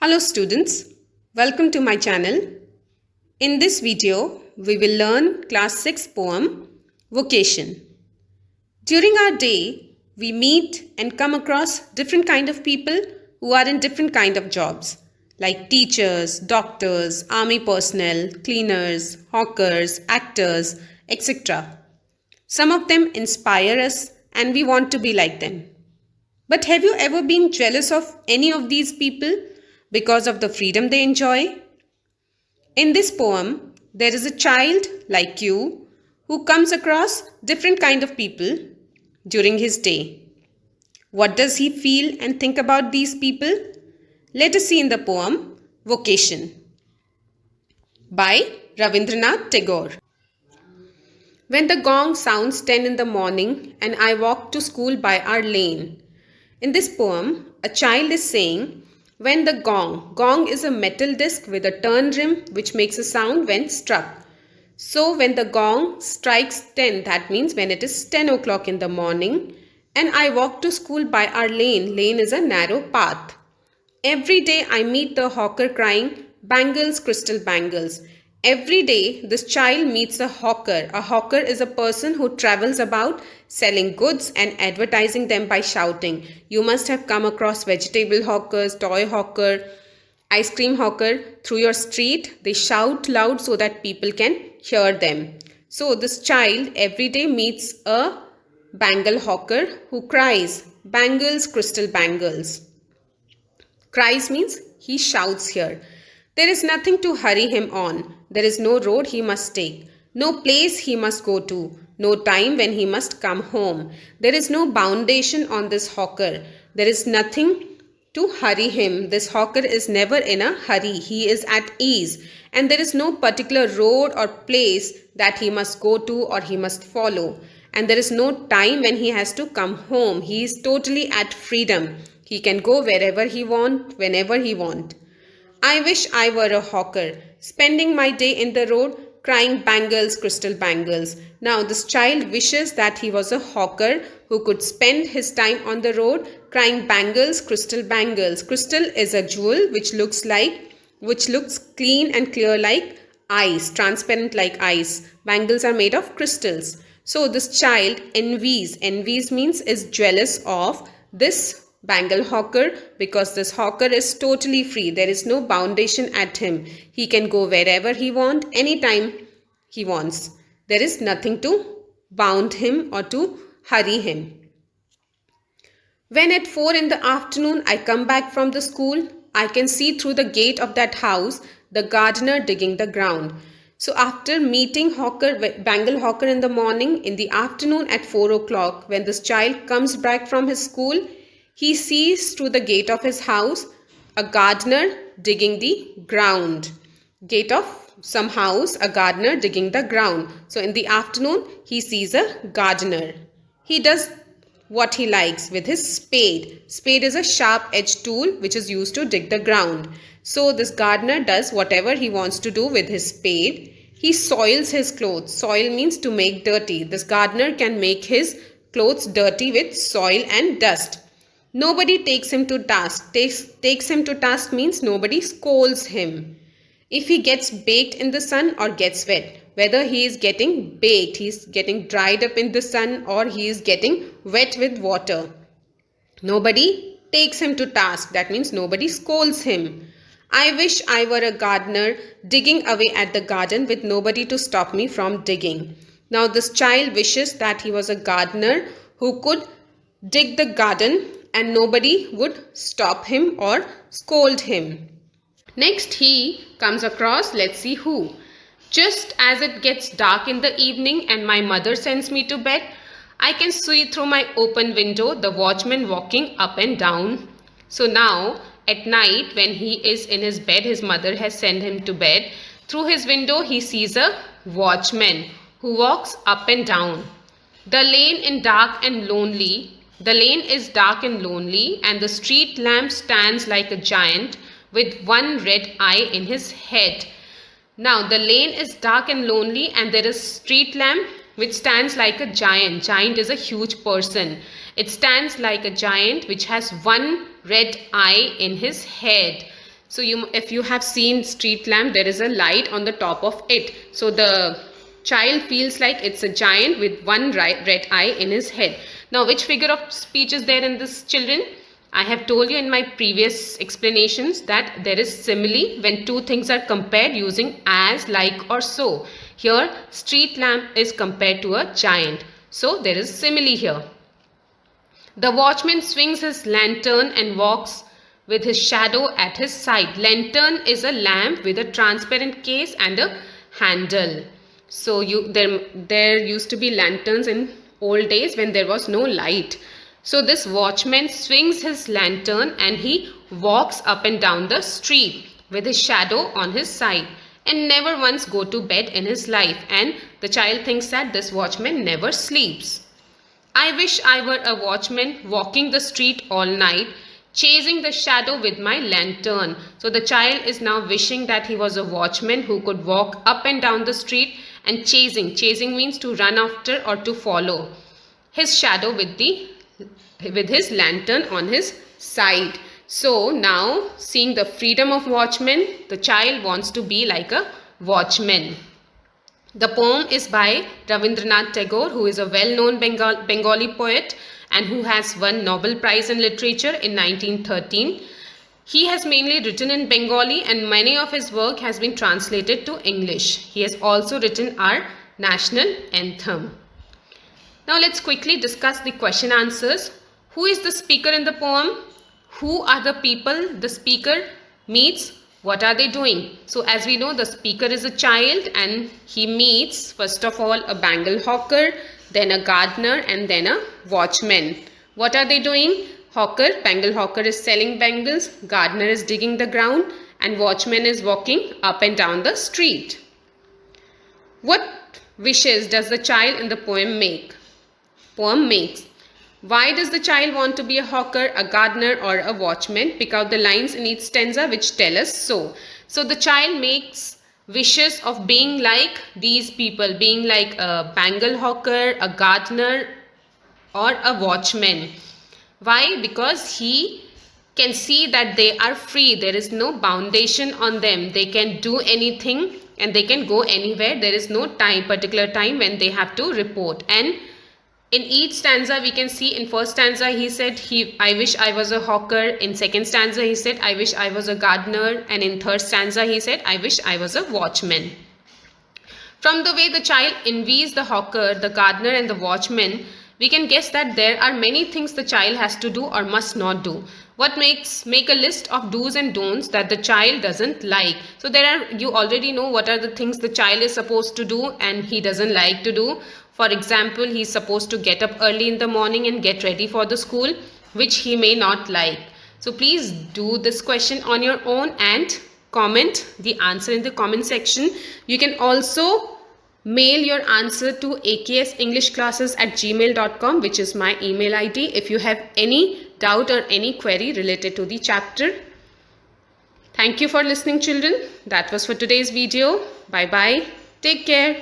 Hello students, welcome to my channel. In this video, we will learn class 6 poem Vocation. During our day, we meet and come across different kind of people who are in different kind of jobs like teachers, doctors, army personnel, cleaners, hawkers, actors, etc. Some of them inspire us and we want to be like them. But have you ever been jealous of any of these people because of the freedom they enjoy? In this poem, there is a child like you who comes across different kind of people during his day. What does he feel and think about these people? Let us see in the poem Vocation by Rabindranath Tagore. When the gong sounds 10 in the morning and I walk to school by our lane. In this poem, a child is saying, when the gong is a metal disc with a turn rim which makes a sound when struck. So when the gong strikes 10, that means when it is 10 o'clock in the morning, and I walk to school by our lane. Lane is a narrow path. Every day I meet the hawker crying, bangles, crystal bangles. Every day this child meets a hawker. A hawker is a person who travels about selling goods and advertising them by shouting. You must have come across vegetable hawkers, toy hawker, ice cream hawker through your street. They shout loud so that people can hear them. So this child every day meets a bangle hawker who cries, bangles, crystal bangles. Cries means he shouts here. There is nothing to hurry him on. There is no road he must take, no place he must go to, no time when he must come home. There is no boundation on this hawker. There is nothing to hurry him. This hawker is never in a hurry. He is at ease. And there is no particular road or place that he must go to or he must follow. And there is no time when he has to come home. He is totally at freedom. He can go wherever he want, whenever he want. I wish I were a hawker, spending my day in the road, crying bangles, crystal bangles. Now this child wishes that he was a hawker who could spend his time on the road, crying bangles, crystal bangles. Crystal is a jewel which looks clean and clear like ice, transparent like ice. Bangles are made of crystals. So this child envies means is jealous of this bangle hawker because this hawker is totally free. There is no boundation at him. He can go wherever he wants, anytime he wants. There is nothing to bound him or to hurry him. When at 4 in the afternoon I come back from the school, I can see through the gate of that house the gardener digging the ground. So after meeting bangle hawker in the morning, in the afternoon at 4 o'clock, when this child comes back from his school, he sees through the gate of his house a gardener digging the ground. Gate of some house, a gardener digging the ground. So in the afternoon, he sees a gardener. He does what he likes with his spade. Spade is a sharp-edged tool which is used to dig the ground. So this gardener does whatever he wants to do with his spade. He soils his clothes. Soil means to make dirty. This gardener can make his clothes dirty with soil and dust. Nobody takes him to task. Takes him to task means nobody scolds him. If he gets baked in the sun or gets wet, whether he is getting baked, he is getting dried up in the sun or he is getting wet with water, nobody takes him to task. That means nobody scolds him. I wish I were a gardener digging away at the garden with nobody to stop me from digging. Now this child wishes that he was a gardener who could dig the garden and nobody would stop him or scold him. Next he comes across, let's see who. Just as it gets dark in the evening and my mother sends me to bed, I can see through my open window the watchman walking up and down. So now at night when he is in his bed, his mother has sent him to bed. Through his window he sees a watchman who walks up and down. The lane is dark and lonely and the street lamp stands like a giant with one red eye in his head. Now the lane is dark and lonely and there is street lamp which stands like a giant. Giant is a huge person. It stands like a giant which has one red eye in his head. So if you have seen street lamp, there is a light on the top of it. So the child feels like it's a giant with one red eye in his head. Now, which figure of speech is there in this, children? I have told you in my previous explanations that there is simile when two things are compared using as, like or so. Here, street lamp is compared to a giant. So there is simile here. The watchman swings his lantern and walks with his shadow at his side. Lantern is a lamp with a transparent case and a handle. So there used to be lanterns in old days when there was no light. So this watchman swings his lantern and he walks up and down the street with his shadow on his side, and never once go to bed in his life. And the child thinks that this watchman never sleeps. I wish I were a watchman walking the street all night, chasing the shadow with my lantern. So the child is now wishing that he was a watchman who could walk up and down the street and chasing. Chasing means to run after or to follow his shadow with his lantern on his side. So now, seeing the freedom of watchmen, the child wants to be like a watchman. The poem is by Rabindranath Tagore, who is a well-known Bengali poet and who has won Nobel Prize in Literature in 1913. He has mainly written in Bengali and many of his work has been translated to English. He has also written our national anthem. Now let's quickly discuss the question answers. Who is the speaker in the poem? Who are the people the speaker meets? What are they doing? So as we know, the speaker is a child and he meets first of all a bangle hawker, then a gardener and then a watchman. What are they doing? Bangle hawker is selling bangles, gardener is digging the ground and watchman is walking up and down the street. What wishes does the child in the poem make? Poem makes. Why does the child want to be a hawker, a gardener or a watchman? Pick out the lines in each stanza which tell us so. So the child makes wishes of being like these people, being like a bangle hawker, a gardener or a watchman. Why? Because he can see that they are free. There is no foundation on them. They can do anything and they can go anywhere. There is no particular time when they have to report. And in each stanza we can see, in first stanza he said I wish I was a hawker, in second stanza he said I wish I was a gardener, and in third stanza he said I wish I was a watchman. From the way the child envies the hawker, the gardener and the watchman, we can guess that there are many things the child has to do or must not do. Make a list of do's and don'ts that the child doesn't like. So you already know what are the things the child is supposed to do and he doesn't like to do. For example, he is supposed to get up early in the morning and get ready for the school, which he may not like. So please do this question on your own and comment the answer in the comment section. You can also mail your answer to aksenglishclasses@gmail.com, which is my email ID, if you have any doubt or any query related to the chapter. Thank you for listening, children. That was for today's video. Bye bye. Take care.